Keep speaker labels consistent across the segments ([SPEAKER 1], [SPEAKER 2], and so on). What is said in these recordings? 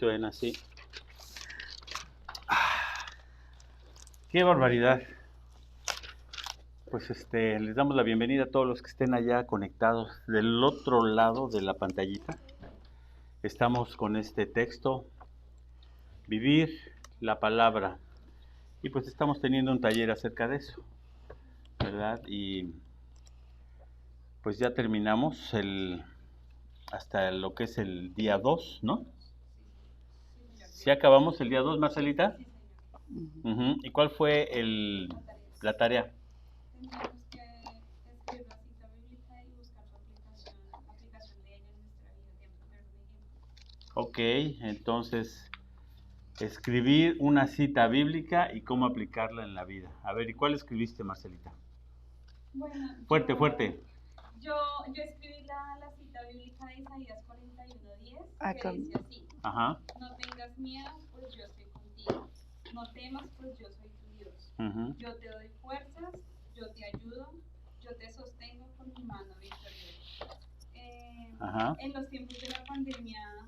[SPEAKER 1] suena así. ¡Qué barbaridad! Pues les damos la bienvenida a todos los que estén allá conectados del otro lado de la pantallita. Estamos con este texto, Vivir la Palabra. Y pues estamos teniendo un taller acerca de eso, ¿verdad? Y pues ya terminamos hasta lo que es el día 2, ¿no? ¿Sí acabamos el día 2, Marcelita? Uh-huh. ¿Y cuál fue la tarea?
[SPEAKER 2] Teníamos que escribir la cita bíblica y buscar su aplicación de ella en nuestra vida, de ejemplo.
[SPEAKER 1] Ok, entonces, escribir una cita bíblica y cómo aplicarla en la vida. A ver, ¿y cuál escribiste, Marcelita?
[SPEAKER 2] Bueno,
[SPEAKER 1] fuerte.
[SPEAKER 2] Yo escribí la cita bíblica de Isaías 41:10, que dice así:
[SPEAKER 1] Ajá.
[SPEAKER 2] No tengas miedo, pues yo estoy contigo. No temas, pues yo soy tu Dios.
[SPEAKER 1] Uh-huh.
[SPEAKER 2] Yo te doy fuerzas, yo te ayudo, yo te sostengo con mi mano victoriosa. En los tiempos de la pandemia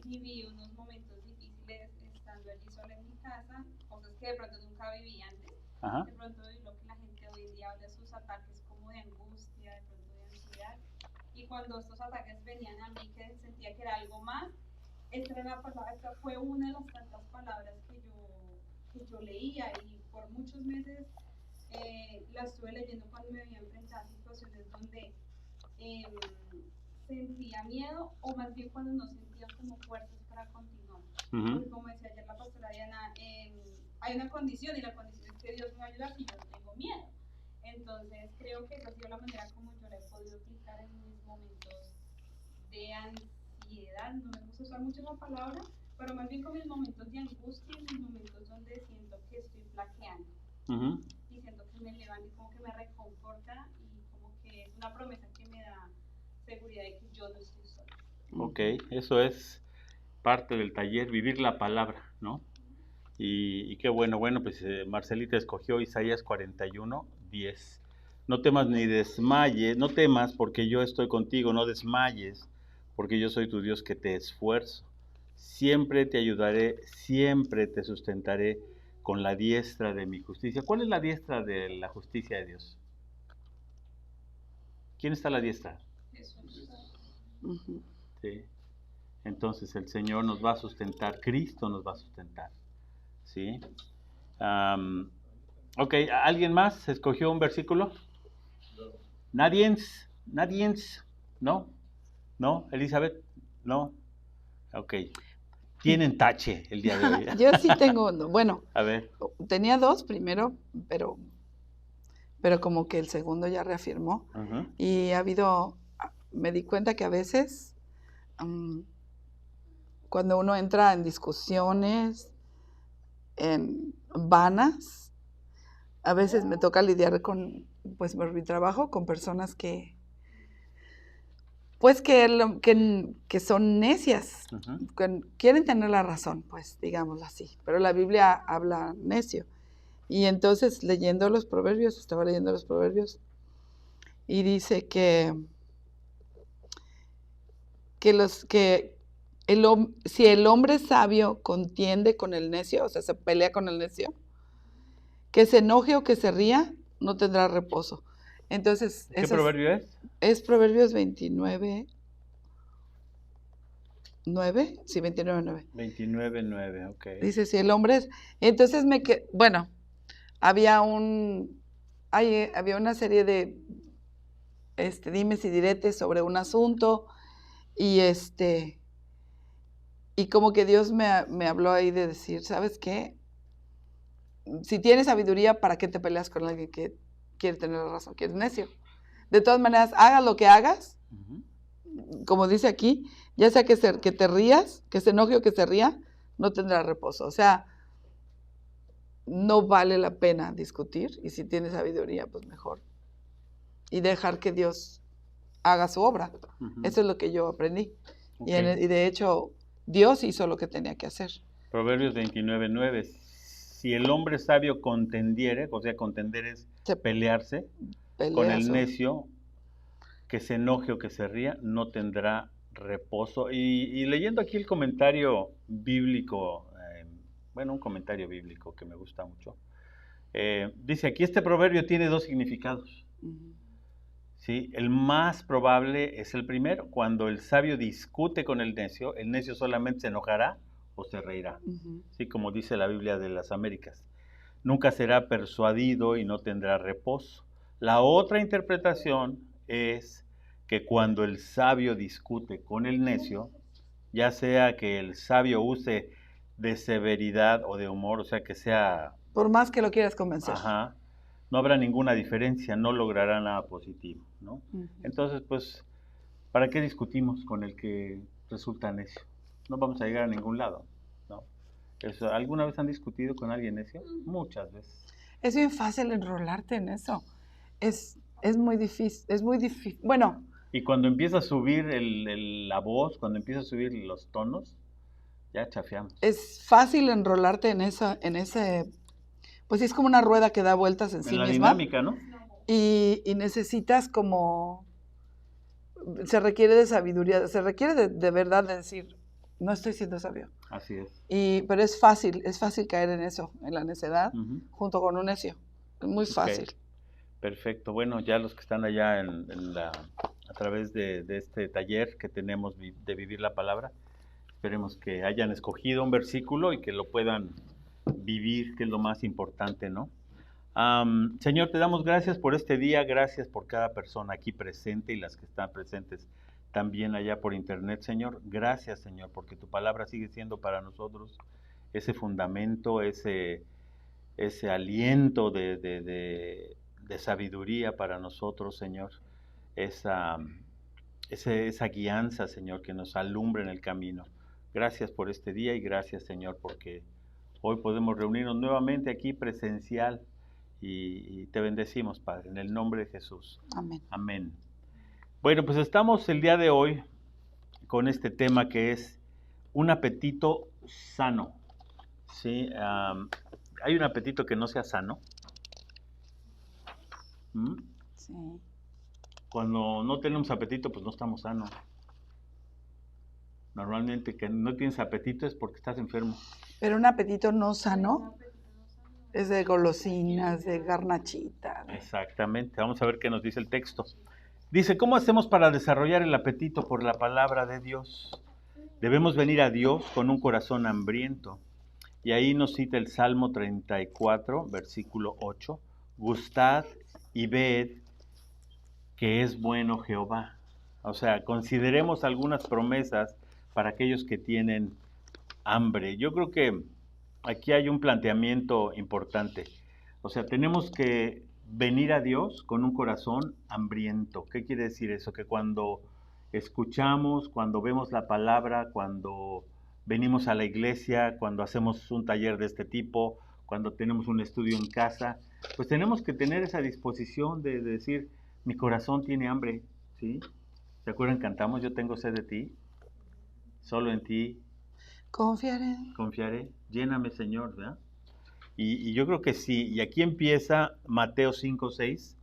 [SPEAKER 2] viví unos momentos difíciles estando allí sola en mi casa, cosas que de pronto nunca viví antes.
[SPEAKER 1] Ajá.
[SPEAKER 2] De pronto vi lo que la gente hoy en día habla de sus ataques como de angustia, de pronto de ansiedad. Y cuando estos ataques venían a mí, que sentía que era algo más, esta fue una de las tantas palabras que yo leía, y por muchos meses la estuve leyendo cuando me había enfrentado a situaciones donde sentía miedo, o más bien cuando no sentía como fuerzas para continuar. Uh-huh. Porque como decía ayer la pastora Diana, hay una condición, y la condición es que Dios me va a ayudar si yo no tengo miedo. Entonces creo que esa ha sido la manera como yo la he podido aplicar en mis momentos de ansiedad. No me gusta usar mucho esa palabra, pero más bien con mis momentos de angustia y mis momentos donde siento que estoy flaqueando. Uh-huh. Y siento que me levanta y como que me reconforta, y como que es una promesa que me da seguridad de que yo no estoy sola.
[SPEAKER 1] Ok, eso es parte del taller, vivir la palabra, ¿no? Y qué bueno, pues Marcelita escogió Isaías 41:10. No temas ni desmayes, no temas porque yo estoy contigo, no desmayes porque yo soy tu Dios que te esfuerzo. Siempre te ayudaré, siempre te sustentaré con la diestra de mi justicia. ¿Cuál es la diestra de la justicia de Dios? ¿Quién está a la diestra?
[SPEAKER 2] Jesús.
[SPEAKER 1] Uh-huh. Sí. Entonces el Señor nos va a sustentar, Cristo nos va a sustentar. ¿Sí? Ok, ¿alguien más escogió un versículo? ¿Nadie? ¿No? ¿Elizabeth? ¿No? Ok. Tienen tache el día de hoy.
[SPEAKER 3] Yo sí tengo uno. Bueno,
[SPEAKER 1] a ver.
[SPEAKER 3] Tenía dos primero, pero como que el segundo ya reafirmó. Uh-huh. Y me di cuenta que a veces cuando uno entra en discusiones vanas, a veces me toca lidiar con, pues por mi trabajo, con personas que son necias, uh-huh. Que quieren tener la razón, pues digámoslo así, pero la Biblia habla necio. Y entonces estaba leyendo los proverbios, y dice si el hombre sabio contiende con el necio, o sea, se pelea con el necio, que se enoje o que se ría, no tendrá reposo. Entonces,
[SPEAKER 1] ¿qué proverbio es?
[SPEAKER 3] Es Proverbios 29:9. Sí, 29:9.
[SPEAKER 1] 29:9, ok.
[SPEAKER 3] Dice, si el hombre es... Entonces había una serie de dimes y diretes sobre un asunto, y como que Dios me habló ahí de decir, ¿sabes qué? Si tienes sabiduría, ¿para qué te peleas con alguien que quiere tener la razón, que es necio? De todas maneras, hagas lo que hagas, uh-huh. Como dice aquí, ya sea que te rías, que se enoje o que se ría, no tendrá reposo. O sea, no vale la pena discutir, y si tienes sabiduría, pues mejor. Y dejar que Dios haga su obra. Uh-huh. Eso es lo que yo aprendí. Okay. Y de hecho, Dios hizo lo que tenía que hacer.
[SPEAKER 1] Proverbios 29:9. Si el hombre sabio contendiere, o sea, contender es pelearse con el necio, que se enoje o que se ría, no tendrá reposo. Y leyendo aquí el comentario bíblico, un comentario bíblico que me gusta mucho, dice aquí, este proverbio tiene dos significados. ¿Sí? El más probable es el primero, cuando el sabio discute con el necio solamente se enojará o se reirá. ¿Sí? Como dice la Biblia de las Américas. Nunca será persuadido y no tendrá reposo. La otra interpretación es que cuando el sabio discute con el necio, ya sea que el sabio use de severidad o de humor, o sea que sea...
[SPEAKER 3] Por más que lo quieras convencer.
[SPEAKER 1] Ajá, no habrá ninguna diferencia, no logrará nada positivo, ¿no? Entonces, pues, ¿para qué discutimos con el que resulta necio? No vamos a llegar a ningún lado, ¿no? ¿Alguna vez han discutido con alguien necio? Muchas veces.
[SPEAKER 3] Es bien fácil enrolarte en eso. Es muy difícil. Bueno.
[SPEAKER 1] Y cuando empieza a subir la voz, cuando empieza a subir los tonos, ya chafeamos.
[SPEAKER 3] Es fácil enrolarte en ese, pues es como una rueda que da vueltas en sí misma.
[SPEAKER 1] En la dinámica, ¿no?
[SPEAKER 3] Y necesitas como, se requiere de sabiduría, se requiere de verdad de decir, no estoy siendo sabio.
[SPEAKER 1] Así es.
[SPEAKER 3] Pero es fácil caer en eso, en la necedad, junto con un necio. Es muy fácil.
[SPEAKER 1] Okay. Perfecto. Bueno, ya los que están allá a través de este taller que tenemos de Vivir la Palabra, esperemos que hayan escogido un versículo y que lo puedan vivir, que es lo más importante, ¿no? Señor, te damos gracias por este día, gracias por cada persona aquí presente y las que están presentes también allá por internet, Señor. Gracias, Señor, porque tu palabra sigue siendo para nosotros ese fundamento, ese aliento de sabiduría para nosotros, Señor. Esa guianza, Señor, que nos alumbre en el camino. Gracias por este día y gracias, Señor, porque hoy podemos reunirnos nuevamente aquí presencial y te bendecimos, Padre, en el nombre de Jesús.
[SPEAKER 3] Amén.
[SPEAKER 1] Amén. Bueno, pues estamos el día de hoy con este tema que es un apetito sano. ¿Sí? ¿Hay un apetito que no sea sano?
[SPEAKER 3] Sí.
[SPEAKER 1] Cuando no tenemos apetito, pues no estamos sanos. Normalmente que no tienes apetito es porque estás enfermo.
[SPEAKER 3] Pero un apetito no sano es de golosinas, de garnachitas.
[SPEAKER 1] Exactamente. Vamos a ver qué nos dice el texto. Dice, ¿cómo hacemos para desarrollar el apetito por la palabra de Dios? Debemos venir a Dios con un corazón hambriento. Y ahí nos cita el Salmo 34, versículo 8. Gustad y ved que es bueno Jehová. O sea, consideremos algunas promesas para aquellos que tienen hambre. Yo creo que aquí hay un planteamiento importante. O sea, tenemos que venir a Dios con un corazón hambriento. ¿Qué quiere decir eso? Que cuando escuchamos, cuando vemos la palabra, cuando venimos a la iglesia, cuando hacemos un taller de este tipo, cuando tenemos un estudio en casa, pues tenemos que tener esa disposición de decir, mi corazón tiene hambre, ¿sí? ¿Se acuerdan? Cantamos, yo tengo sed de ti, solo en ti confiaré, lléname, Señor, ¿verdad? Y yo creo que sí, y aquí empieza Mateo 5:6,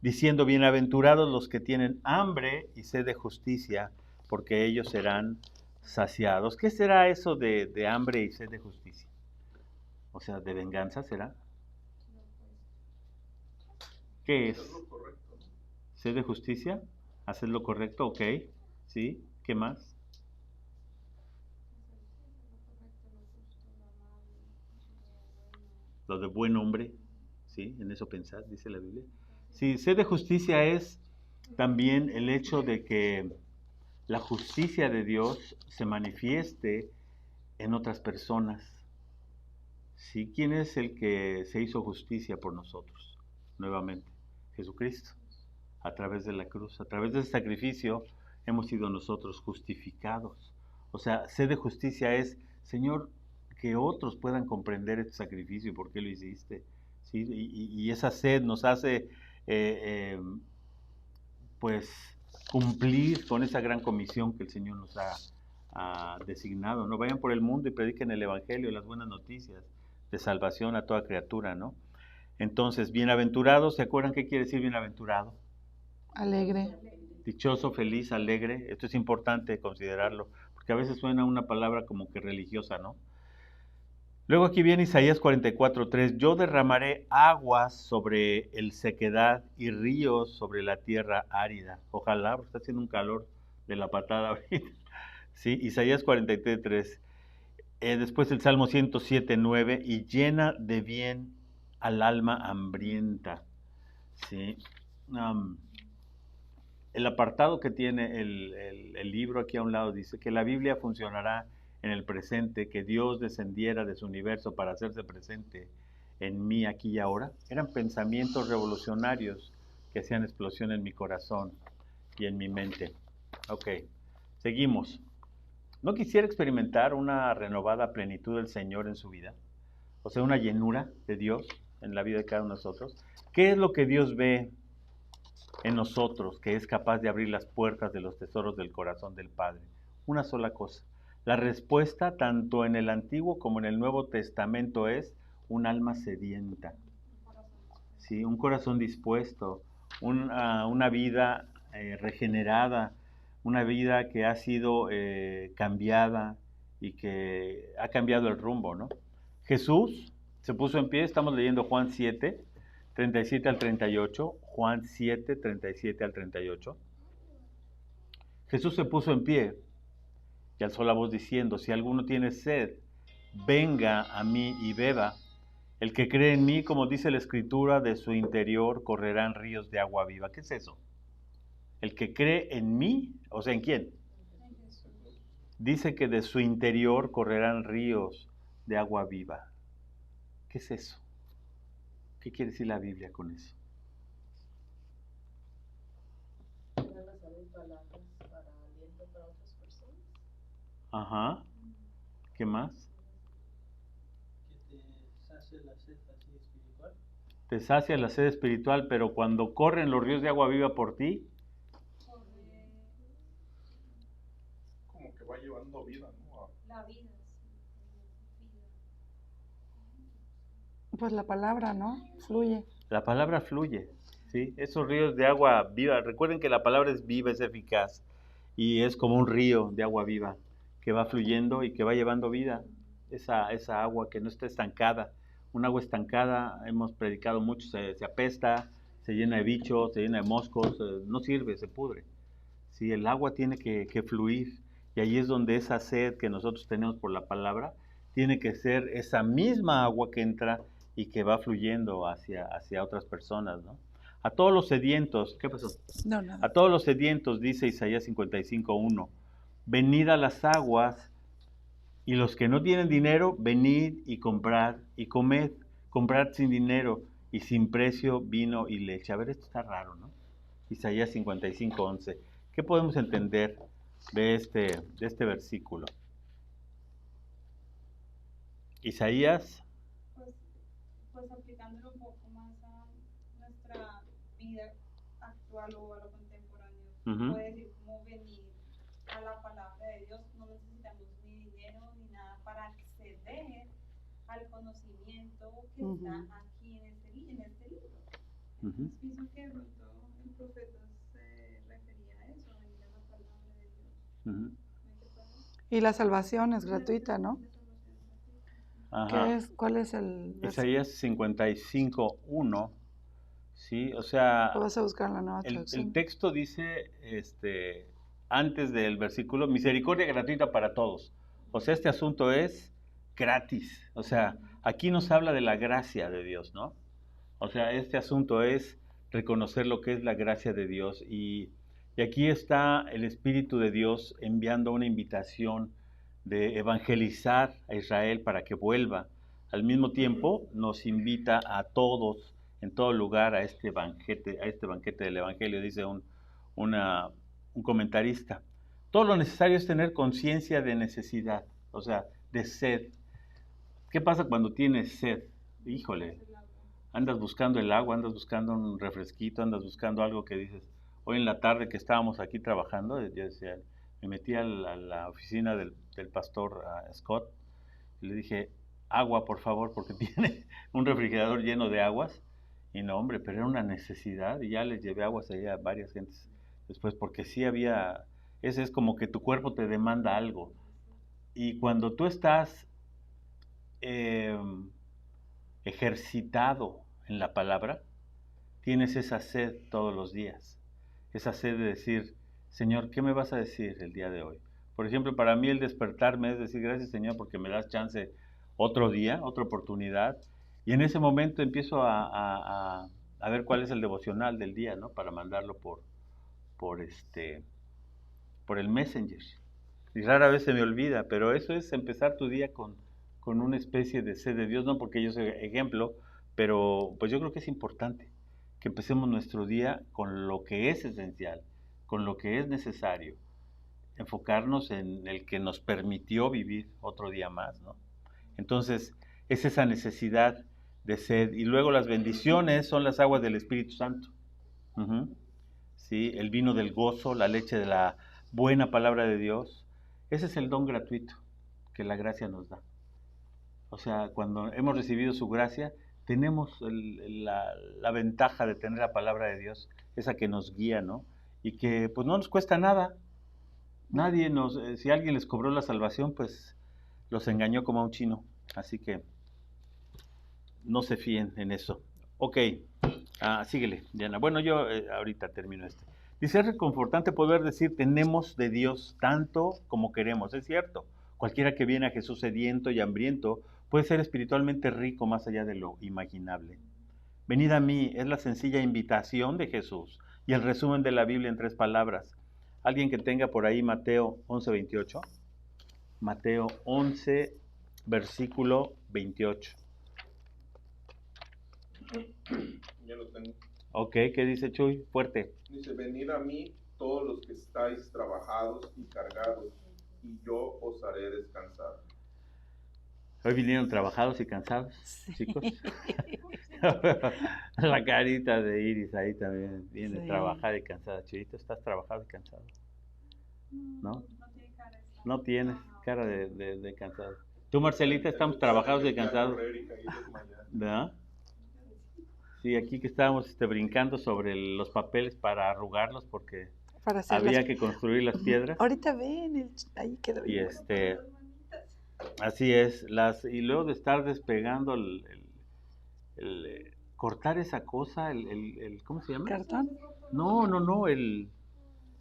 [SPEAKER 1] diciendo, bienaventurados los que tienen hambre y sed de justicia, porque ellos serán saciados. ¿Qué será eso de hambre y sed de justicia? O sea, ¿de venganza será? ¿Qué es? ¿Sed de justicia? ¿Hacer lo correcto? Ok. ¿Sí? ¿Qué más? Lo de buen hombre. ¿Sí? En eso pensar, dice la Biblia. Sí, sed de justicia es también el hecho de que la justicia de Dios se manifieste en otras personas. ¿Sí? ¿Quién es el que se hizo justicia por nosotros? Nuevamente, Jesucristo. A través de la cruz, a través de ese sacrificio, hemos sido nosotros justificados. O sea, sed de justicia es, Señor, que otros puedan comprender este sacrificio y por qué lo hiciste. ¿Sí? Y esa sed nos hace, pues, cumplir con esa gran comisión que el Señor nos ha designado, ¿no? Vayan por el mundo y prediquen el Evangelio, las buenas noticias de salvación a toda criatura, ¿no? Entonces, bienaventurados, ¿se acuerdan qué quiere decir bienaventurado?
[SPEAKER 3] Alegre.
[SPEAKER 1] Dichoso, feliz, alegre. Esto es importante considerarlo, porque a veces suena una palabra como que religiosa, ¿no? Luego aquí viene Isaías 44:3. Yo derramaré aguas sobre el sequedad y ríos sobre la tierra árida. Ojalá, porque está haciendo un calor de la patada ahorita. Sí, Isaías 43:3. Después el Salmo 107:9. Y llena de bien al alma hambrienta. Sí. El apartado que tiene el libro aquí a un lado dice que la Biblia funcionará en el presente, que Dios descendiera de su universo para hacerse presente en mí aquí y ahora. Eran pensamientos revolucionarios que hacían explosión en mi corazón y en mi mente. Ok, seguimos. ¿No quisiera experimentar una renovada plenitud del Señor en su vida? O sea, una llenura de Dios en la vida de cada uno de nosotros. ¿Qué es lo que Dios ve en nosotros que es capaz de abrir las puertas de los tesoros del corazón del Padre? Una sola cosa. La respuesta tanto en el Antiguo como en el Nuevo Testamento es un alma sedienta, ¿sí? Un corazón dispuesto, una vida regenerada, una vida que ha sido cambiada y que ha cambiado el rumbo, ¿no? Jesús se puso en pie, estamos leyendo Juan 7, 37 al 38, Juan 7, 37 al 38. Jesús se puso en pie y alzó la voz diciendo, si alguno tiene sed, venga a mí y beba. El que cree en mí, como dice la Escritura, de su interior correrán ríos de agua viva. ¿Qué es eso? El que cree en mí, o sea, ¿en quién? Dice que de su interior correrán ríos de agua viva. ¿Qué es eso? ¿Qué quiere decir la Biblia con eso? Ajá. ¿Qué más?
[SPEAKER 4] Que te sacia la sed así espiritual.
[SPEAKER 1] Te sacia la sed espiritual, pero cuando corren los ríos de agua viva por ti,
[SPEAKER 5] como que va llevando vida, ¿no?
[SPEAKER 2] La vida,
[SPEAKER 3] Pues la palabra, ¿no? Fluye.
[SPEAKER 1] la palabra fluye, ¿sí? Esos ríos de agua viva, recuerden que la palabra es viva, es eficaz, y es como un río de agua viva que va fluyendo y que va llevando vida, esa agua que no está estancada. Un agua estancada, hemos predicado mucho, se apesta, se llena de bichos, se llena de moscos, no sirve, se pudre. Sí, el agua tiene que fluir, y ahí es donde esa sed que nosotros tenemos por la palabra, tiene que ser esa misma agua que entra y que va fluyendo hacia otras personas, ¿no? A todos los sedientos, ¿qué pasó?
[SPEAKER 3] No, nada.
[SPEAKER 1] A todos los sedientos, dice Isaías 55:1, venid a las aguas, y los que no tienen dinero, venid y comprad y comed, comprad sin dinero y sin precio vino y leche. A ver, esto está raro, ¿no? Isaías 55:11. ¿Qué podemos entender de este versículo? Isaías.
[SPEAKER 2] Pues aplicándolo un poco más a nuestra vida actual o a lo contemporáneo, puede decir como venir a la palabra de Dios. No necesitamos ni dinero ni nada para acceder al conocimiento que está aquí en este libro. Entonces pienso que el profeta se refería a eso, a venir a la palabra de Dios.
[SPEAKER 3] Y la salvación es gratuita, ¿no?
[SPEAKER 1] Ajá.
[SPEAKER 3] ¿Cuál es el versículo?
[SPEAKER 1] Isaías 55:1, ¿sí? O sea,
[SPEAKER 3] Lo vas a buscar en la nueva traducción.
[SPEAKER 1] el texto dice, antes del versículo, misericordia gratuita para todos. O sea, este asunto es gratis. O sea, aquí nos habla de la gracia de Dios, ¿no? O sea, este asunto es reconocer lo que es la gracia de Dios. Y aquí está el Espíritu de Dios enviando una invitación de evangelizar a Israel para que vuelva. Al mismo tiempo nos invita a todos, en todo lugar, a este banquete del Evangelio, dice un comentarista. Todo lo necesario es tener conciencia de necesidad, o sea, de sed. ¿Qué pasa cuando tienes sed? Híjole, andas buscando el agua, andas buscando un refresquito, andas buscando algo que dices. Hoy en la tarde que estábamos aquí trabajando, yo decía, me metí a la oficina del pastor Scott y le dije, agua por favor, porque tiene un refrigerador lleno de aguas. Y no, hombre, pero era una necesidad, y ya les llevé aguas ahí a varias gentes después, porque sí había, ese es como que tu cuerpo te demanda algo. Y cuando tú estás ejercitado en la palabra, tienes esa sed todos los días, esa sed de decir, Señor, ¿qué me vas a decir el día de hoy? Por ejemplo, para mí el despertarme es decir, gracias Señor porque me das chance otro día, otra oportunidad, y en ese momento empiezo a ver cuál es el devocional del día, ¿no? Para mandarlo por el Messenger. Y rara vez se me olvida, pero eso es empezar tu día con una especie de sed de Dios, no porque yo soy ejemplo, pero pues yo creo que es importante que empecemos nuestro día con lo que es esencial, con lo que es necesario, enfocarnos en el que nos permitió vivir otro día más, ¿no? Entonces, es esa necesidad de sed. Y luego las bendiciones son las aguas del Espíritu Santo. ¿Sí? El vino del gozo, la leche de la buena palabra de Dios. Ese es el don gratuito que la gracia nos da. O sea, cuando hemos recibido su gracia, tenemos la ventaja de tener la palabra de Dios, esa que nos guía, ¿no? Y que pues no nos cuesta nada. Nadie si alguien les cobró la salvación, pues los engañó como a un chino. Así que no se fíen en eso. Ok, síguele, Diana. Bueno, yo ahorita termino este. Dice, es reconfortante poder decir, tenemos de Dios tanto como queremos. Es cierto, cualquiera que viene a Jesús sediento y hambriento puede ser espiritualmente rico más allá de lo imaginable. Venid a mí, es la sencilla invitación de Jesús y el resumen de la Biblia en 3 palabras. Alguien que tenga por ahí Mateo 11:28. Mateo 11, versículo 28.
[SPEAKER 5] Ya lo tengo.
[SPEAKER 1] Ok, ¿qué dice Chuy? Fuerte.
[SPEAKER 5] Dice, venid a mí todos los que estáis trabajados y cargados, y yo os haré descansar.
[SPEAKER 1] Hoy vinieron trabajados y cansados, sí. Chicos. La carita de Iris ahí también viene trabajada y cansada. Chuyito, ¿estás trabajado y cansado? ¿No? No tienes cara de cansado. Tú, Marcelita, estamos trabajados y cansados. ¿Verdad? Sí, aquí que estábamos brincando sobre los papeles para arrugarlos porque había que construir las piedras.
[SPEAKER 3] Ahorita ven, ahí quedó.
[SPEAKER 1] Y así es, y luego de estar despegando cortar esa cosa, ¿cómo se llama?
[SPEAKER 3] ¿Cartón?
[SPEAKER 1] No, el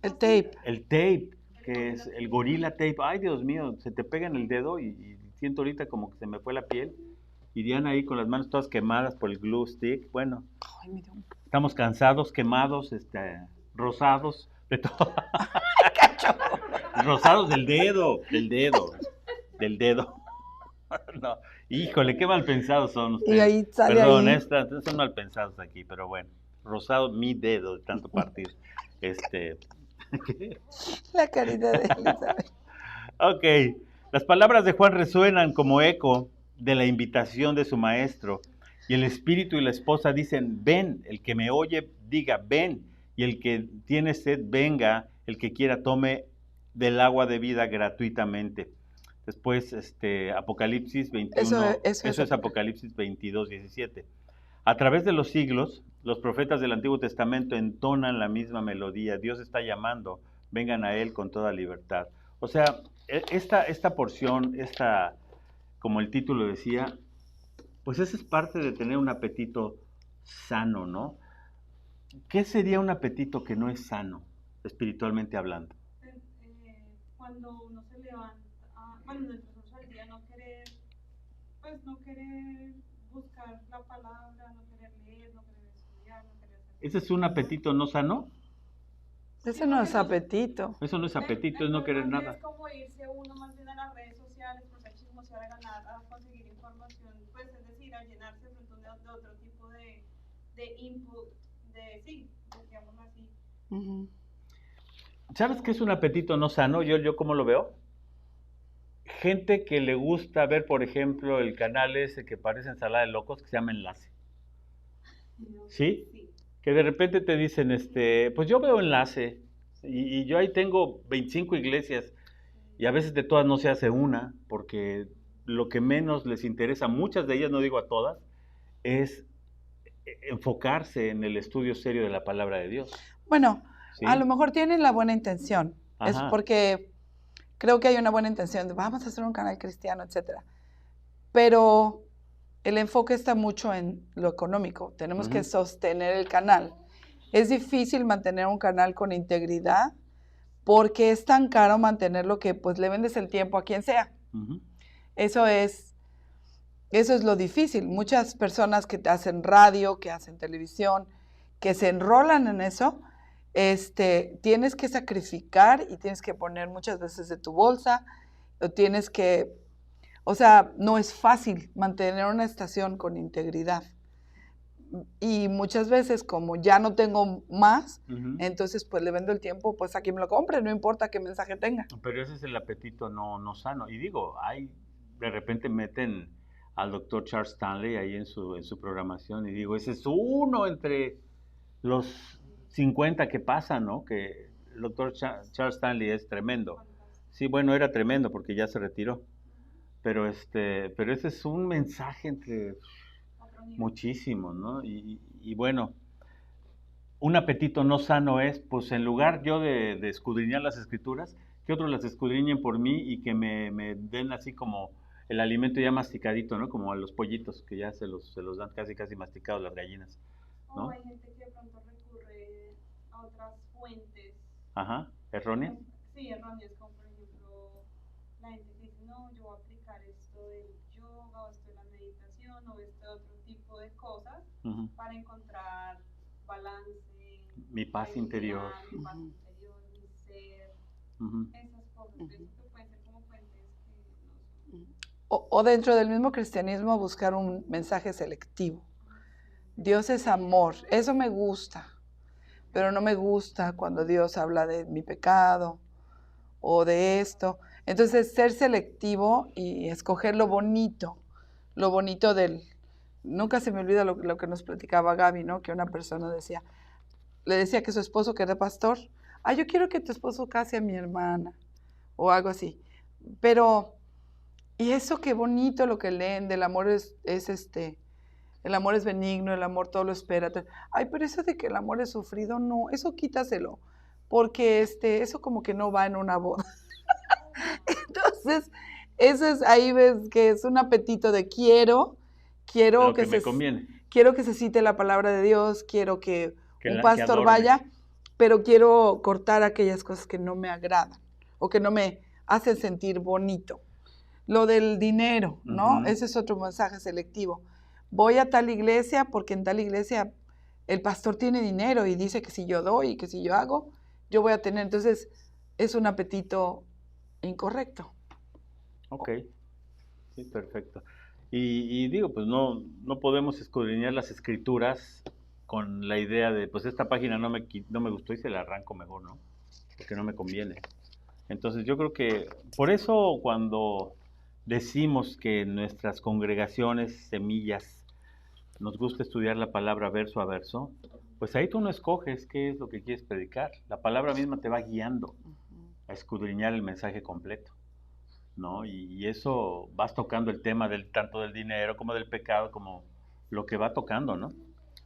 [SPEAKER 3] tape.
[SPEAKER 1] El tape, que es el gorila tape. Ay, Dios mío, se te pega en el dedo y siento ahorita como que se me fue la piel. Y Diana ahí con las manos todas quemadas por el glue stick. Bueno, estamos cansados, quemados, rosados, de todo. Rosados del dedo. No, híjole, qué mal pensados son ustedes.
[SPEAKER 3] Y ahí sale.
[SPEAKER 1] Perdón, son mal pensados aquí, pero bueno. Rosado mi dedo de tanto partir.
[SPEAKER 3] La caridad de Elizabeth.
[SPEAKER 1] Ok, las palabras de Juan resuenan como eco de la invitación de su maestro. Y el espíritu y la esposa dicen, ven, el que me oye diga, ven, y el que tiene sed, venga, el que quiera tome del agua de vida gratuitamente. Después, Apocalipsis 21, eso es Apocalipsis 22, 17. A través de los siglos, los profetas del Antiguo Testamento entonan la misma melodía. Dios está llamando, vengan a Él con toda libertad. O sea, esta porción, como el título decía, pues esa es parte de tener un apetito sano, ¿no? ¿Qué sería un apetito que no es sano, espiritualmente hablando?
[SPEAKER 2] Cuando uno se levanta, en el transcurso del día no querer buscar la palabra, no querer leer, no querer estudiar, no querer hacer...
[SPEAKER 1] ¿Ese es un apetito no sano?
[SPEAKER 3] Eso no es apetito.
[SPEAKER 1] Eso no es apetito, es no querer nada.
[SPEAKER 2] Es como irse uno más bien a las redes sociales, pues a chismosear, a ganar, a conseguir información, pues es decir, a llenarse de otro tipo de input, digamos así.
[SPEAKER 3] Uh-huh.
[SPEAKER 1] ¿Sabes qué es un apetito no sano? Yo ¿cómo lo veo? Gente que le gusta ver, por ejemplo, el canal ese que parece ensalada de locos, que se llama Enlace. ¿Sí? Que de repente te dicen, pues yo veo Enlace, y yo ahí tengo 25 iglesias, y a veces de todas no se hace una, porque lo que menos les interesa, muchas de ellas, no digo a todas, es enfocarse en el estudio serio de la palabra de Dios.
[SPEAKER 3] Bueno,
[SPEAKER 1] ¿sí?
[SPEAKER 3] A lo mejor tienen la buena intención. Es
[SPEAKER 1] Ajá.
[SPEAKER 3] porque creo que hay una buena intención de vamos a hacer un canal cristiano, etcétera. Pero el enfoque está mucho en lo económico. Tenemos que sostener el canal. Es difícil mantener un canal con integridad porque es tan caro mantenerlo que pues le vendes el tiempo a quien sea. Eso es lo difícil. Muchas personas que hacen radio, que hacen televisión, que se enrolan en eso, tienes que sacrificar y tienes que poner muchas veces de tu bolsa, o sea, no es fácil mantener una estación con integridad. Y muchas veces, como ya no tengo más, entonces pues le vendo el tiempo pues a quien me lo compre, no importa qué mensaje tenga.
[SPEAKER 1] Pero ese es el apetito no sano. Y digo, de repente meten al doctor Charles Stanley ahí en su programación y digo, ese es uno entre los 50 que pasan, ¿no? Que el doctor Charles Stanley es tremendo. Sí, bueno, era tremendo porque ya se retiró. Pero ese es un mensaje entre muchísimos, ¿no? Y bueno, un apetito no sano es, pues en lugar yo de escudriñar las escrituras, que otros las escudriñen por mí y que me den así como el alimento ya masticadito, ¿no? Como a los pollitos, que ya se los dan casi masticados las gallinas, ¿no?
[SPEAKER 2] O hay gente que de pronto recurre a otras fuentes.
[SPEAKER 1] Ajá, ¿erróneas?
[SPEAKER 2] Sí, erróneas, como por ejemplo, la gente que dice, no, yo voy a aplicar esto del yoga, o esto de la meditación, o este otro tipo de cosas, para encontrar balance,
[SPEAKER 1] mi paz interior,
[SPEAKER 2] mi paz interior, mi ser, esas cosas, que pueden ser como fuentes que no son.
[SPEAKER 3] O dentro del mismo cristianismo buscar un mensaje selectivo. Dios es amor, eso me gusta, pero no me gusta cuando Dios habla de mi pecado o de esto. Entonces, ser selectivo y escoger lo bonito del... Nunca se me olvida lo que nos platicaba Gaby, ¿no? Que una persona le decía que su esposo, que era pastor, yo quiero que tu esposo case a mi hermana, o algo así. Pero, y eso qué bonito lo que leen del amor el amor es benigno, el amor todo lo espera. Pero eso de que el amor es sufrido, no, eso quítaselo, porque eso como que no va en una boda. Entonces, ahí ves que es un apetito de quiero
[SPEAKER 1] que me conviene.
[SPEAKER 3] Quiero que se cite la palabra de Dios, quiero que un pastor
[SPEAKER 1] que
[SPEAKER 3] vaya, pero quiero cortar aquellas cosas que no me agradan o que no me hacen sentir bonito. Lo del dinero, ¿no? Ese es otro mensaje selectivo. Voy a tal iglesia porque en tal iglesia el pastor tiene dinero y dice que si yo doy y que si yo hago, yo voy a tener. Entonces, es un apetito incorrecto.
[SPEAKER 1] Ok, sí, perfecto. Y digo, pues no podemos escudriñar las escrituras con la idea de, pues esta página no me gustó y se la arranco mejor, ¿no? Porque no me conviene. Entonces yo creo que por eso cuando decimos que en nuestras congregaciones, semillas, nos gusta estudiar la palabra verso a verso, pues ahí tú no escoges qué es lo que quieres predicar. La palabra misma te va guiando a escudriñar el mensaje completo, ¿no? Y eso vas tocando el tema tanto del dinero como del pecado, como lo que va tocando, ¿no?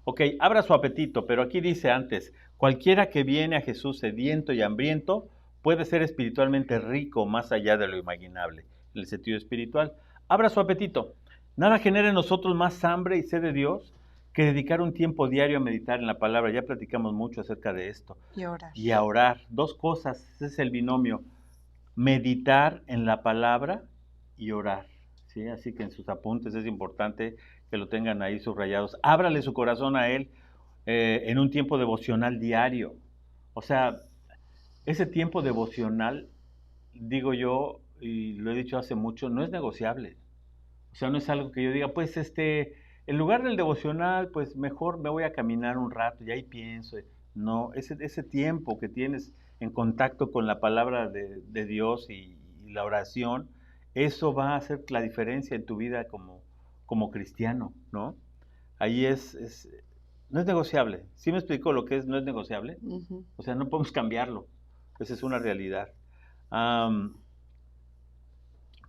[SPEAKER 1] Ok, abra su apetito, pero aquí dice antes, cualquiera que viene a Jesús sediento y hambriento puede ser espiritualmente rico más allá de lo imaginable, en el sentido espiritual. Abra su apetito. Nada genera en nosotros más hambre y sed de Dios que dedicar un tiempo diario a meditar en la palabra. Ya platicamos mucho acerca de esto. Y a orar. Dos cosas, ese es el binomio. Meditar en la palabra y orar, ¿sí? Así que en sus apuntes es importante que lo tengan ahí subrayados. Ábrale su corazón a Él en un tiempo devocional diario. O sea, ese tiempo devocional, digo yo, y lo he dicho hace mucho, no es negociable. O sea, no es algo que yo diga, pues en lugar del devocional, pues mejor me voy a caminar un rato y ahí pienso. No, ese tiempo que tienes en contacto con la palabra de Dios y la oración, eso va a hacer la diferencia en tu vida como cristiano, ¿no? Ahí no es negociable. ¿Sí me explico lo que no es negociable? O sea, no podemos cambiarlo. Esa es una realidad.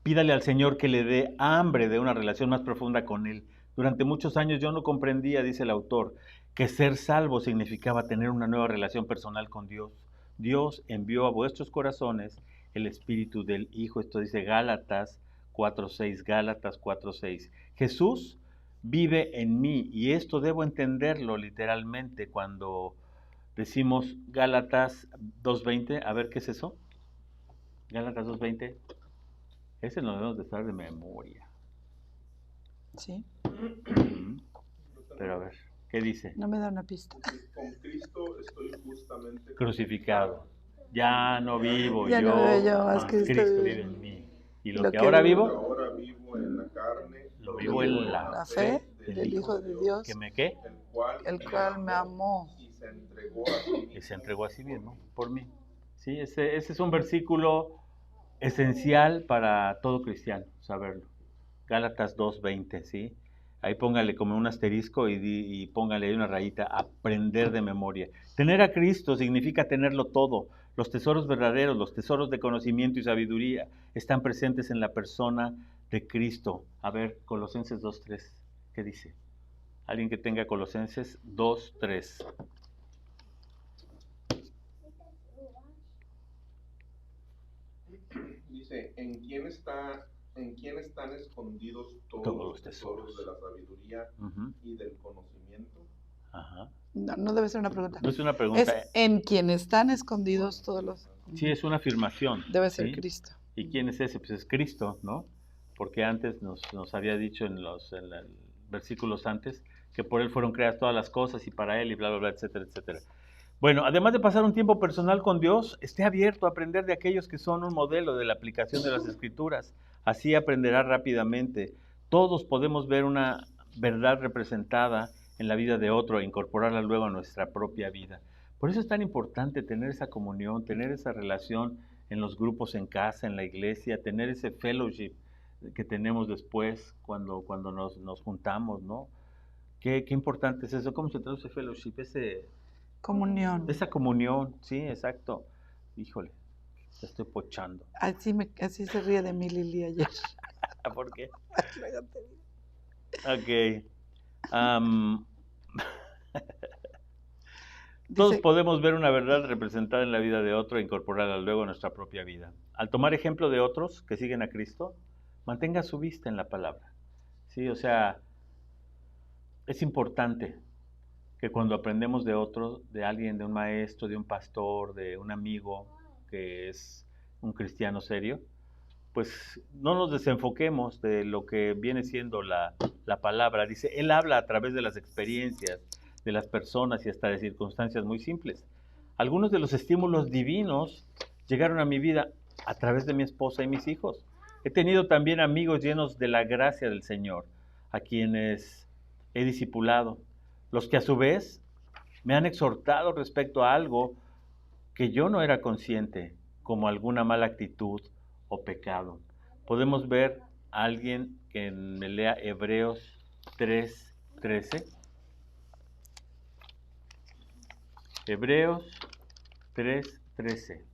[SPEAKER 1] Pídale al Señor que le dé hambre de una relación más profunda con Él. Durante muchos años yo no comprendía, dice el autor, que ser salvo significaba tener una nueva relación personal con Dios. Dios envió a vuestros corazones el Espíritu del Hijo. Esto dice Gálatas 4:6, Gálatas 4:6. Jesús vive en mí, y esto debo entenderlo literalmente cuando decimos Gálatas 2:20. A ver, ¿qué es eso? Gálatas 2:20. Ese lo debemos de estar de memoria.
[SPEAKER 3] Sí.
[SPEAKER 1] Pero a ver, ¿qué dice?
[SPEAKER 3] No me da una pista.
[SPEAKER 5] Con Cristo estoy justamente
[SPEAKER 1] Crucificado. Ya no vivo
[SPEAKER 3] Ya
[SPEAKER 1] yo,
[SPEAKER 3] no vivo yo,
[SPEAKER 1] mas
[SPEAKER 3] es Cristo
[SPEAKER 1] Cristo
[SPEAKER 3] vive
[SPEAKER 1] vive
[SPEAKER 3] en
[SPEAKER 1] en
[SPEAKER 3] mí.
[SPEAKER 1] mí. Y
[SPEAKER 3] Lo
[SPEAKER 1] lo que
[SPEAKER 3] que
[SPEAKER 1] ahora
[SPEAKER 3] vivo,
[SPEAKER 1] vivo,
[SPEAKER 5] ahora vivo en la carne,
[SPEAKER 1] lo vivo en
[SPEAKER 3] la fe del Hijo de Dios,
[SPEAKER 1] ¿que me qué?
[SPEAKER 3] el cual me amó.
[SPEAKER 5] y se entregó a sí mismo.
[SPEAKER 1] Y se entregó a sí mismo por mí. Sí, ese es un versículo esencial para todo cristiano, saberlo. Gálatas 2:20, ¿sí? Ahí póngale como un asterisco y póngale ahí una rayita, aprender de memoria. Tener a Cristo significa tenerlo todo. Los tesoros verdaderos, los tesoros de conocimiento y sabiduría están presentes en la persona de Cristo. A ver, Colosenses 2:3, ¿qué dice? Alguien que tenga Colosenses 2:3.
[SPEAKER 5] Dice, ¿en quién están escondidos todos los tesoros de la sabiduría y del conocimiento?
[SPEAKER 1] Ajá.
[SPEAKER 3] No debe ser una pregunta.
[SPEAKER 1] No es una pregunta.
[SPEAKER 3] Es en quien están escondidos todos los...
[SPEAKER 1] Sí, es una afirmación.
[SPEAKER 3] Debe ser
[SPEAKER 1] ¿sí?
[SPEAKER 3] Cristo.
[SPEAKER 1] ¿Y quién es ese? Pues es Cristo, ¿no? Porque antes nos había dicho en los versículos antes que por Él fueron creadas todas las cosas y para Él y bla, bla, bla, etcétera, etcétera. Bueno, además de pasar un tiempo personal con Dios, esté abierto a aprender de aquellos que son un modelo de la aplicación de las Escrituras. Así aprenderá rápidamente. Todos podemos ver una verdad representada en la vida de otro e incorporarla luego a nuestra propia vida. Por eso es tan importante tener esa comunión, tener esa relación en los grupos en casa, en la iglesia, tener ese fellowship que tenemos después cuando nos juntamos, ¿no? Qué importante es eso. ¿Cómo se traduce fellowship?
[SPEAKER 3] Comunión.
[SPEAKER 1] Esa comunión, sí, exacto. Híjole, te estoy pochando.
[SPEAKER 3] Así se ríe de mí Lili ayer.
[SPEAKER 1] ¿Por qué?
[SPEAKER 3] Luego te digo.
[SPEAKER 1] Ok. Todos podemos ver una verdad representada en la vida de otro e incorporarla luego a nuestra propia vida. Al tomar ejemplo de otros que siguen a Cristo, mantenga su vista en la palabra. Sí, o sea, es importante que cuando aprendemos de otro, de alguien, de un maestro, de un pastor, de un amigo que es un cristiano serio, pues no nos desenfoquemos de lo que viene siendo la palabra. Dice, Él habla a través de las experiencias de las personas y hasta de circunstancias muy simples. Algunos de los estímulos divinos llegaron a mi vida a través de mi esposa y mis hijos. He tenido también amigos llenos de la gracia del Señor, a quienes he discipulado, los que a su vez me han exhortado respecto a algo que yo no era consciente, como alguna mala actitud o pecado. Podemos ver a alguien que me lea Hebreos 3:13. Hebreos 3:13.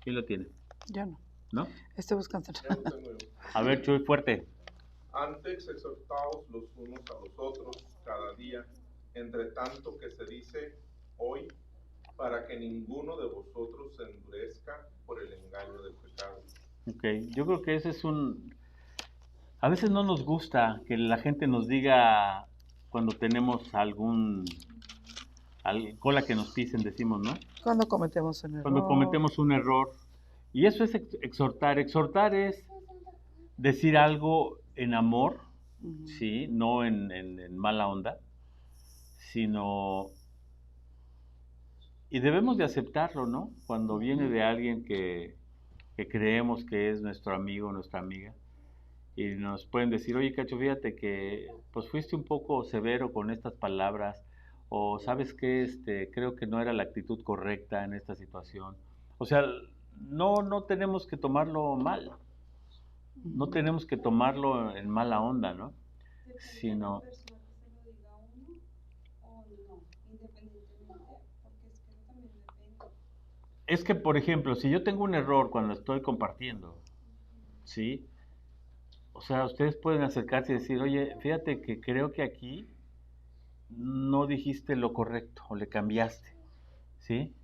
[SPEAKER 1] ¿Quién lo tiene?
[SPEAKER 3] Yo no.
[SPEAKER 1] ¿No?
[SPEAKER 3] Estoy buscando.
[SPEAKER 5] Ya lo tengo yo.
[SPEAKER 1] A ver, Chuy, fuerte.
[SPEAKER 5] Antes exhortaos los unos a los otros cada día, entre tanto que se dice hoy, para que ninguno de vosotros se endurezca por el engaño del pecado.
[SPEAKER 1] Ok, yo creo que ese es a veces no nos gusta que la gente nos diga cuando tenemos cola que nos pisen, decimos, ¿no?
[SPEAKER 3] Cuando cometemos un error.
[SPEAKER 1] Cuando cometemos un error. Y eso es exhortar. Exhortar es decir algo en amor, ¿sí? No en mala onda, sino... Y debemos de aceptarlo, ¿no? Cuando viene de alguien que creemos que es nuestro amigo, nuestra amiga, y nos pueden decir, oye, Cacho, fíjate que pues fuiste un poco severo con estas palabras, o sabes que creo que no era la actitud correcta en esta situación. O sea, no tenemos que tomarlo mal, no tenemos que tomarlo en mala onda, ¿no? Sino... Es que, por ejemplo, si yo tengo un error cuando estoy compartiendo, ¿sí? o sea, ustedes pueden acercarse y decir, oye, fíjate que creo que aquí no dijiste lo correcto o le cambiaste, ¿sí?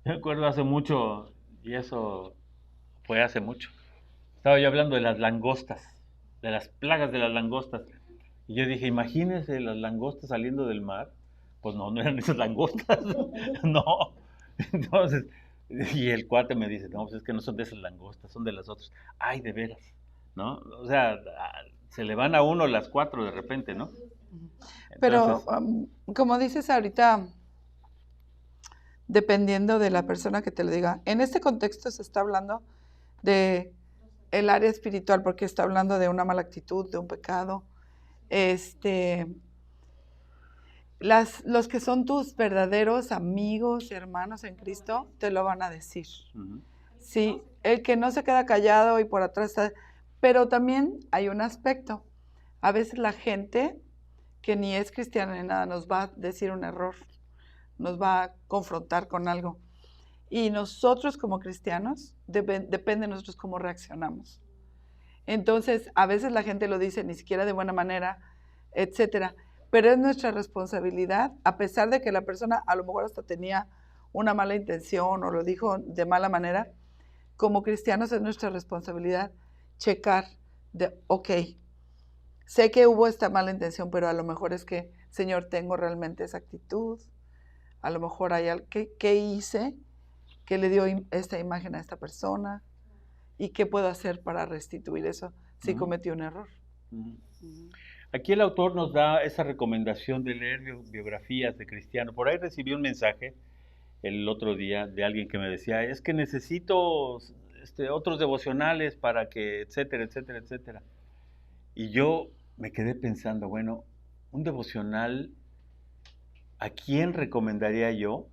[SPEAKER 1] Yo recuerdo hace mucho, y eso fue hace mucho, estaba yo hablando de las langostas, de las plagas de las langostas, y yo dije, imagínense las langostas saliendo del mar, pues no, no eran esas langostas, no, entonces, y el cuate me dice, no, pues es que no son de esas langostas, son de las otras, ay, de veras, ¿no? O sea, se le van a uno las 4 de repente, ¿no?
[SPEAKER 3] Pero,
[SPEAKER 1] Entonces,
[SPEAKER 3] como dices ahorita, dependiendo de la persona que te lo diga, en este contexto se está hablando de el área espiritual, porque está hablando de una mala actitud, de un pecado. Los que son tus verdaderos amigos, hermanos en Cristo, te lo van a decir.
[SPEAKER 1] ujú,
[SPEAKER 3] Sí, el que no se queda callado y por atrás está... Pero también hay un aspecto. A veces la gente que ni es cristiana ni nada nos va a decir un error, nos va a confrontar con algo. Y nosotros como cristianos, depende de nosotros cómo reaccionamos. Entonces, a veces la gente lo dice ni siquiera de buena manera, etcétera. Pero es nuestra responsabilidad, a pesar de que la persona a lo mejor hasta tenía una mala intención o lo dijo de mala manera, como cristianos es nuestra responsabilidad checar ok, sé que hubo esta mala intención, pero a lo mejor es que, Señor, tengo realmente esa actitud, a lo mejor hay algo, ¿qué hice que le dio esta imagen a esta persona? ¿Y qué puedo hacer para restituir eso si cometí un error?
[SPEAKER 1] ujú. Aquí el autor nos da esa recomendación de leer biografías de cristianos. Por ahí recibí un mensaje el otro día de alguien que me decía, es que necesito otros devocionales para que, etcétera, etcétera, etcétera. Y yo me quedé pensando, bueno, un devocional, ¿a quién recomendaría yo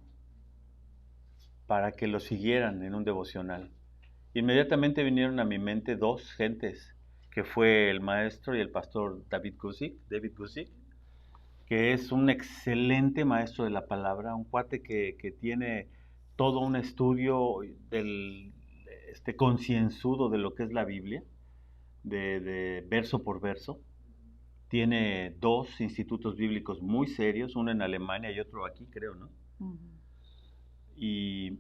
[SPEAKER 1] para que lo siguieran en un devocional? Inmediatamente vinieron a mi mente 2 gentes, que fue el maestro y el pastor David Guzik, que es un excelente maestro de la palabra, un cuate que tiene todo un estudio concienzudo de lo que es la Biblia, de verso por verso. Tiene 2 institutos bíblicos muy serios, uno en Alemania y otro aquí, creo, ¿no?
[SPEAKER 3] Uh-huh.
[SPEAKER 1] Y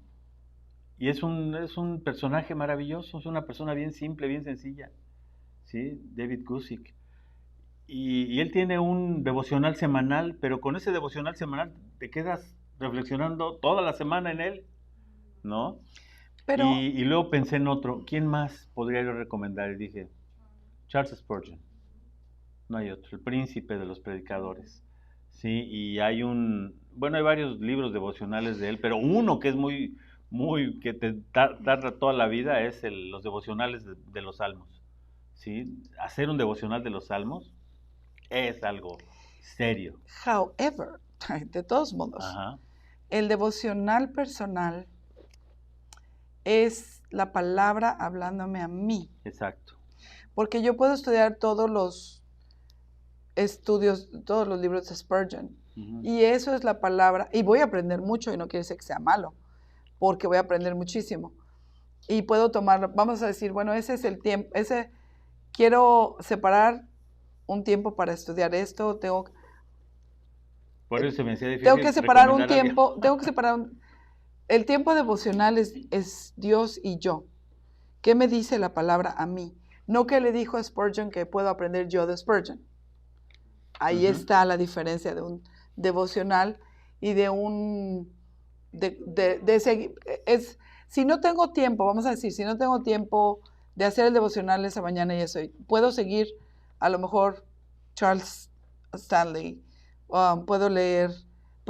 [SPEAKER 1] es un personaje maravilloso, es una persona bien simple, bien sencilla, ¿sí? David Guzik. Y él tiene un devocional semanal, pero con ese devocional semanal te quedas reflexionando toda la semana en él, ¿no?
[SPEAKER 3] Pero,
[SPEAKER 1] Y luego pensé en otro, ¿quién más podría yo recomendar? Y dije, Charles Spurgeon, no hay otro, el príncipe de los predicadores, ¿sí? Y hay hay varios libros devocionales de él, pero uno que es que te tarda toda la vida es los devocionales de los salmos, ¿sí? Hacer un devocional de los salmos es algo serio.
[SPEAKER 3] however, de todos modos,
[SPEAKER 1] Ajá.
[SPEAKER 3] el devocional personal es la palabra hablándome a mí.
[SPEAKER 1] Exacto.
[SPEAKER 3] Porque yo puedo estudiar todos los estudios, todos los libros de Spurgeon.
[SPEAKER 1] Uh-huh.
[SPEAKER 3] Y eso es la palabra. Y voy a aprender mucho, y no quiere decir que sea malo, porque voy a aprender muchísimo. Y puedo tomarlo, vamos a decir, bueno, ese es el tiempo, quiero separar un tiempo para estudiar esto,
[SPEAKER 1] Por eso me hacía difícil.
[SPEAKER 3] Tengo que separar un tiempo, el tiempo devocional es Dios y yo. ¿Qué me dice la palabra a mí? No que le dijo a Spurgeon que puedo aprender yo de Spurgeon. Ahí está la diferencia de un devocional y de un... si no tengo tiempo, vamos a decir, si no tengo tiempo de hacer el devocional esa mañana y eso, puedo seguir a lo mejor Charles Stanley, puedo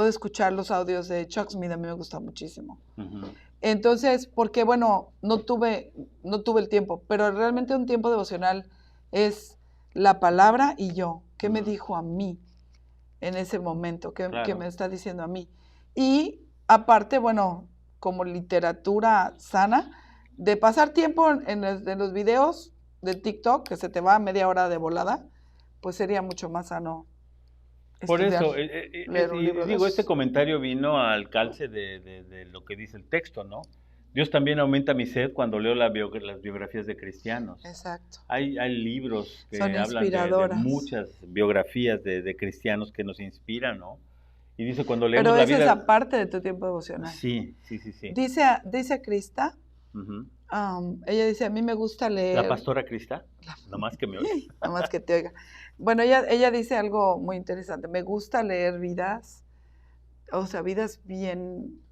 [SPEAKER 3] escuchar los audios de Chuck Smith, a mí me gusta muchísimo.
[SPEAKER 1] Uh-huh.
[SPEAKER 3] Entonces, porque bueno, no tuve el tiempo, pero realmente un tiempo devocional es la palabra y yo. ¿Qué me dijo a mí en ese momento? ¿Qué me está diciendo a mí? Y aparte, bueno, como literatura sana, de pasar tiempo en los videos de TikTok, que se te va a media hora de volada, pues sería mucho más sano.
[SPEAKER 1] Por eso,
[SPEAKER 3] leer un libro
[SPEAKER 1] este comentario vino al calce de lo que dice el texto, ¿no? Dios también aumenta mi sed cuando leo las biografías de cristianos.
[SPEAKER 3] Exacto.
[SPEAKER 1] Hay libros que
[SPEAKER 3] Son
[SPEAKER 1] hablan de
[SPEAKER 3] inspiradoras.
[SPEAKER 1] muchas biografías de cristianos que nos inspiran, ¿no? Y dice, cuando leemos
[SPEAKER 3] Pero
[SPEAKER 1] la
[SPEAKER 3] esa
[SPEAKER 1] vida...
[SPEAKER 3] es aparte de tu tiempo devocional.
[SPEAKER 1] Sí.
[SPEAKER 3] Dice Krista,
[SPEAKER 1] Ujú.
[SPEAKER 3] ella dice, a mí me gusta leer...
[SPEAKER 1] ¿La pastora Krista? Nomás que me oiga.
[SPEAKER 3] Nomás que te oiga. Bueno, ella dice algo muy interesante. Me gusta leer vidas, o sea, vidas bien,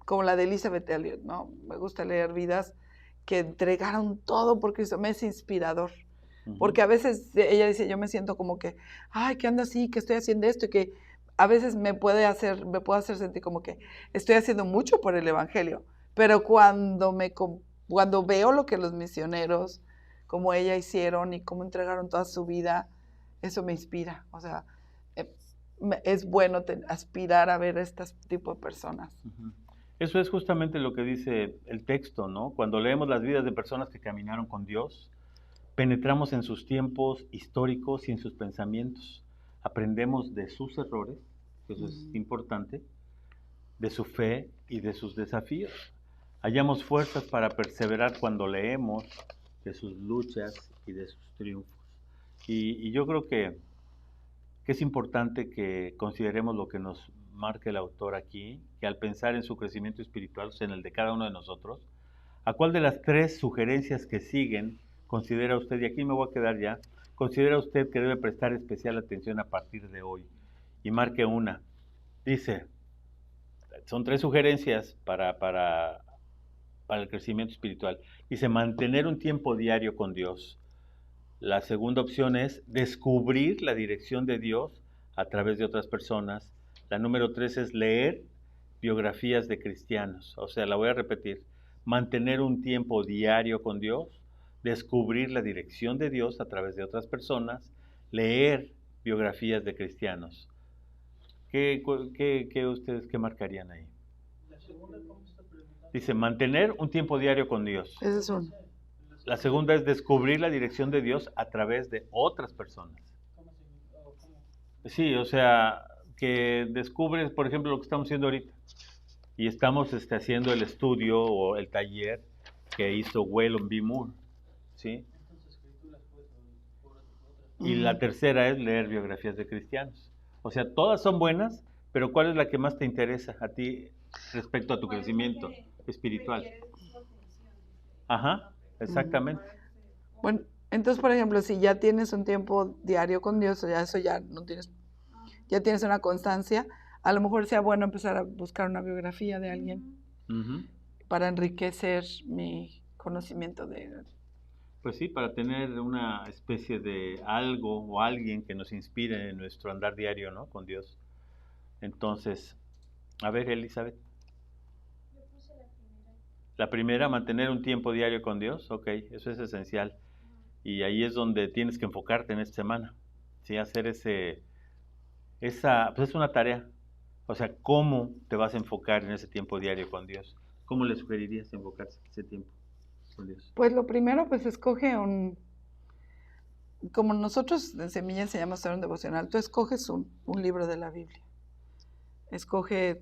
[SPEAKER 3] como la de Elizabeth Elliot, ¿no? Me gusta leer vidas que entregaron todo por Cristo. Me es inspirador. Porque a veces ella dice, yo me siento como que, ay, que ando así, que estoy haciendo esto, y que a veces me puede hacer sentir como que estoy haciendo mucho por el Evangelio. Pero cuando veo lo que los misioneros, como ella hicieron y cómo entregaron toda su vida, eso me inspira. O sea, es bueno aspirar a ver este tipo de personas.
[SPEAKER 1] Eso es justamente lo que dice el texto, ¿no? Cuando leemos las vidas de personas que caminaron con Dios, penetramos en sus tiempos históricos y en sus pensamientos. Aprendemos de sus errores, que eso es importante, de su fe y de sus desafíos. Hallamos fuerzas para perseverar cuando leemos de sus luchas y de sus triunfos. Y yo creo que es importante que consideremos lo que nos marca el autor aquí, que al pensar en su crecimiento espiritual, o sea, en el de cada uno de nosotros, ¿a cuál de las 3 sugerencias que siguen considera usted, y aquí me voy a quedar ya, considera usted que debe prestar especial atención a partir de hoy? Y marque una. Dice, son 3 sugerencias para el crecimiento espiritual. Dice, mantener un tiempo diario con Dios. La segunda opción es descubrir la dirección de Dios a través de otras personas. La número 3 es leer biografías de cristianos. O sea, la voy a repetir. Mantener un tiempo diario con Dios, descubrir la dirección de Dios a través de otras personas, leer biografías de cristianos. ¿Qué ustedes qué marcarían ahí?
[SPEAKER 4] La segunda, ¿cómo está preguntando?
[SPEAKER 1] Dice, mantener un tiempo diario con Dios.
[SPEAKER 3] Ese es uno.
[SPEAKER 1] La segunda es descubrir la dirección de Dios a través de otras personas.
[SPEAKER 4] ¿Cómo se
[SPEAKER 1] Sí, o sea, que descubres, por ejemplo, lo que estamos haciendo ahorita. Y estamos haciendo el estudio o el taller que hizo Waylon B. Moore. ¿Sí?
[SPEAKER 4] Entonces, escrituras pues por otras.
[SPEAKER 1] Y la tercera es leer biografías de cristianos. O sea, todas son buenas, pero ¿cuál es la que más te interesa a ti respecto a tu crecimiento espiritual? Ajá, exactamente.
[SPEAKER 3] Bueno, entonces, por ejemplo, si ya tienes un tiempo diario con Dios, o ya eso ya no tienes, ya tienes una constancia, a lo mejor sea bueno empezar a buscar una biografía de alguien para enriquecer mi conocimiento de...
[SPEAKER 1] Pues sí, para tener una especie de algo o alguien que nos inspire en nuestro andar diario, ¿no? Con Dios. Entonces, a ver, Elizabeth.
[SPEAKER 2] Yo puse la primera.
[SPEAKER 1] La primera, mantener un tiempo diario con Dios, ok, eso es esencial. Y ahí es donde tienes que enfocarte en esta semana, ¿sí? Hacer pues es una tarea. O sea, ¿cómo te vas a enfocar en ese tiempo diario con Dios? ¿Cómo le sugerirías enfocarse ese tiempo con Dios?
[SPEAKER 3] Pues lo primero, pues escoge como nosotros en Semilla enseñamos a hacer un devocional, tú escoges un libro de la Biblia. Escoge,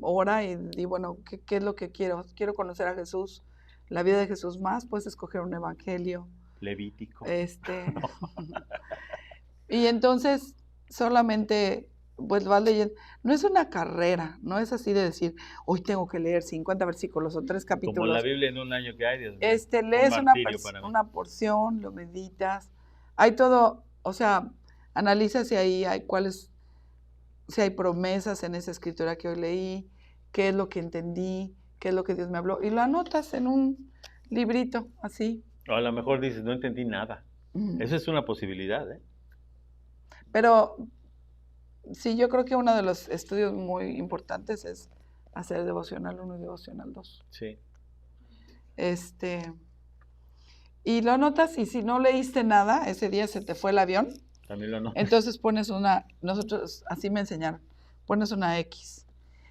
[SPEAKER 3] ora y di, bueno, ¿qué es lo que quiero? Quiero conocer a Jesús, la vida de Jesús más, puedes escoger un evangelio.
[SPEAKER 1] Levítico.
[SPEAKER 3] Y entonces solamente pues vas leyendo. No es una carrera, no es así de decir, hoy tengo que leer 50 versículos o 3 capítulos.
[SPEAKER 1] Como la Biblia en un año que hay, Dios mío.
[SPEAKER 3] Lees una porción, lo meditas. Hay todo, o sea, analiza si ahí hay si hay promesas en esa escritura que hoy leí, qué es lo que entendí, qué es lo que Dios me habló, y lo anotas en un librito, así.
[SPEAKER 1] O a lo mejor dices, no entendí nada. Esa es una posibilidad, ¿eh?
[SPEAKER 3] Pero sí, yo creo que uno de los estudios muy importantes es hacer devocional 1 y devocional 2.
[SPEAKER 1] Sí.
[SPEAKER 3] Y lo anotas, y si no leíste nada, ese día se te fue el avión,
[SPEAKER 1] también lo anotas.
[SPEAKER 3] Entonces pones nosotros así me enseñaron, pones una X.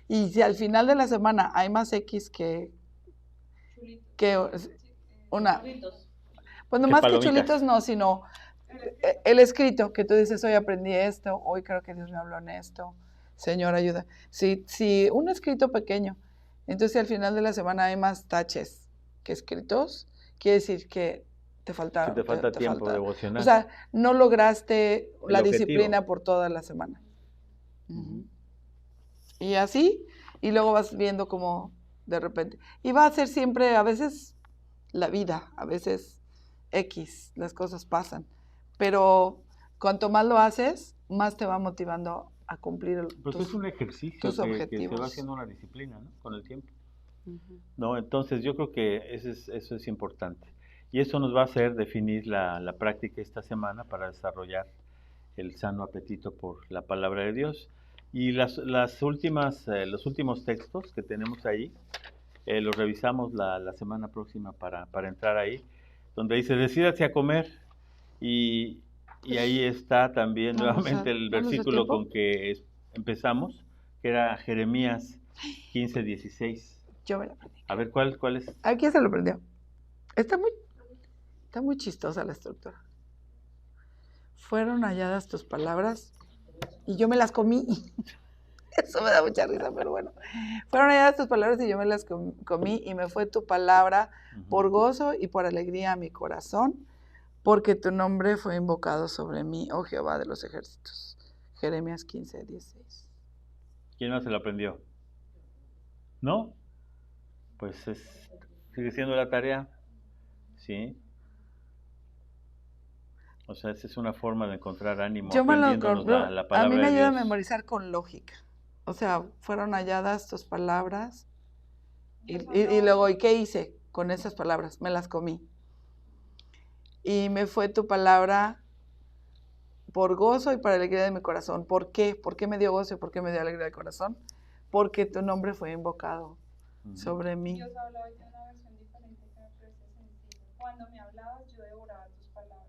[SPEAKER 3] Y si al final de la semana hay más X que una... Pues no más que chulitos no, sino el escrito, que tú dices, hoy aprendí esto, hoy creo que Dios me habló en esto, Señor, ayuda. Si un escrito pequeño, Entonces, si al final de la semana hay más taches que escritos, quiere decir que te falta,
[SPEAKER 1] Que te falta tiempo devocional.
[SPEAKER 3] O sea, no lograste la
[SPEAKER 1] objetivo.
[SPEAKER 3] disciplina por toda la semana.
[SPEAKER 1] Ujú.
[SPEAKER 3] Y así, y luego vas viendo como de repente. Y va a ser siempre, a veces, la vida, a veces X, las cosas pasan. Pero cuanto más lo haces, más te va motivando a cumplir
[SPEAKER 1] Pues es un ejercicio
[SPEAKER 3] tus
[SPEAKER 1] que se
[SPEAKER 3] objetivos.
[SPEAKER 1] va haciendo una disciplina, ¿no? Con el tiempo. No, entonces yo creo que eso es importante. Y eso nos va a hacer definir la práctica esta semana para desarrollar el sano apetito por la palabra de Dios. Y los últimos textos que tenemos ahí, los revisamos la semana próxima para entrar ahí, donde dice, decídase a comer. Y ahí está también nuevamente el versículo con que empezamos, que era Jeremías 15:16.
[SPEAKER 3] Yo me la aprendí.
[SPEAKER 1] A ver, ¿cuál es?
[SPEAKER 3] ¿A quién se lo aprendió? Está muy chistosa la estructura. Fueron halladas tus palabras y yo me las comí. Eso me da mucha risa, pero bueno. Fueron halladas tus palabras y yo me las comí y me fue tu palabra por gozo y por alegría a mi corazón, porque tu nombre fue invocado sobre mí, oh Jehová de los ejércitos. Jeremías 15:16.
[SPEAKER 1] ¿Quién más se lo aprendió? ¿No? Pues sigue siendo la tarea, ¿sí? O sea, esa es una forma de encontrar ánimo,
[SPEAKER 3] Yo me lo
[SPEAKER 1] aprendiéndonos la
[SPEAKER 3] a
[SPEAKER 1] palabra
[SPEAKER 3] mí me
[SPEAKER 1] de
[SPEAKER 3] ayuda a
[SPEAKER 1] Dios.
[SPEAKER 3] memorizar con lógica. O sea, fueron halladas tus palabras y luego, ¿y qué hice con esas palabras? Me las comí. Y me fue tu palabra por gozo y para alegría de mi corazón. ¿Por qué? ¿Por qué me dio gozo y por qué me dio alegría de corazón? Porque tu nombre fue invocado sobre mí.
[SPEAKER 2] Dios hablaba de una versión diferente que me parece sencilla. Cuando me hablabas, yo devoraba tus palabras.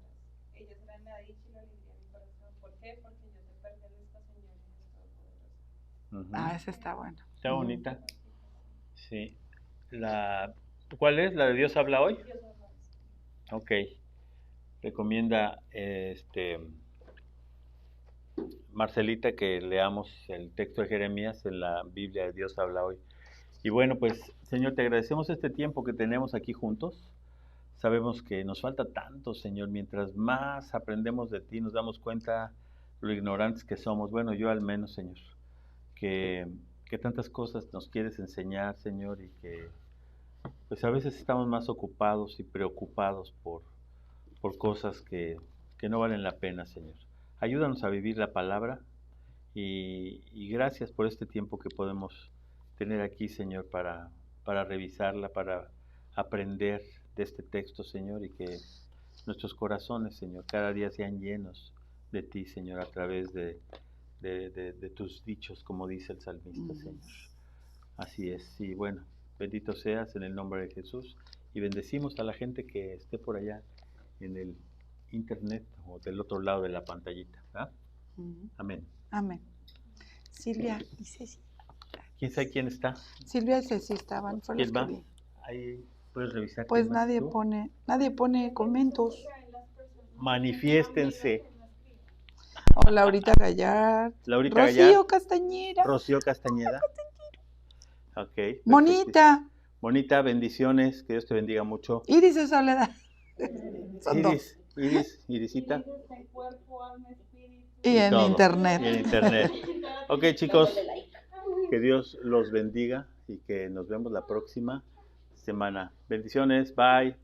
[SPEAKER 2] Ellas eran la dicha y la alegría de mi corazón. ¿Por qué? Porque yo te pertenezco, Señor, y eres todopoderoso.
[SPEAKER 3] Esa está buena.
[SPEAKER 1] Está bonita. Sí. ¿Cuál es? ¿La de Dios habla hoy?
[SPEAKER 2] Dios hablaba.
[SPEAKER 1] Ok. Recomienda Marcelita que leamos el texto de Jeremías en la Biblia de Dios habla hoy. Y bueno, pues, Señor, te agradecemos este tiempo que tenemos aquí juntos. Sabemos que nos falta tanto, Señor. Mientras más aprendemos de ti, nos damos cuenta lo ignorantes que somos. Bueno, yo al menos, Señor. Que tantas cosas nos quieres enseñar, Señor, y que pues a veces estamos más ocupados y preocupados por cosas que no valen la pena, Señor. Ayúdanos a vivir la palabra y gracias por este tiempo que podemos tener aquí, Señor, para revisarla, para aprender de este texto, Señor, y que nuestros corazones, Señor, cada día sean llenos de ti, Señor, a través de tus dichos, como dice el salmista, Señor. Así es, y bueno, bendito seas en el nombre de Jesús, y bendecimos a la gente que esté por allá en el internet o del otro lado de la pantallita, ¿verdad? Amén.
[SPEAKER 3] Amén. Silvia y Ceci.
[SPEAKER 1] ¿Quién sabe quién está?
[SPEAKER 3] Silvia y Ceci estaban, fue los
[SPEAKER 1] ¿Quién
[SPEAKER 3] que
[SPEAKER 1] va?
[SPEAKER 3] vi.
[SPEAKER 1] Ahí puedes revisar.
[SPEAKER 3] Pues
[SPEAKER 1] quién más
[SPEAKER 3] nadie
[SPEAKER 1] estuvo.
[SPEAKER 3] pone comentos.
[SPEAKER 1] Manifiéstense.
[SPEAKER 3] O Laurita Gallard.
[SPEAKER 1] Laurita
[SPEAKER 3] Rocío
[SPEAKER 1] Gallard.
[SPEAKER 3] Castañera.
[SPEAKER 1] Rocío Castañeda. Ok. perfecto.
[SPEAKER 3] Monita.
[SPEAKER 1] Monita, bendiciones, que Dios te bendiga mucho.
[SPEAKER 3] Iris de Soledad. Son dos.
[SPEAKER 1] Irisita.
[SPEAKER 2] En cuerpo, alma, espíritu.
[SPEAKER 3] Y en
[SPEAKER 1] todo.
[SPEAKER 3] internet.
[SPEAKER 1] Y en internet. Ok, chicos, que Dios los bendiga y que nos vemos la próxima semana. Bendiciones, bye.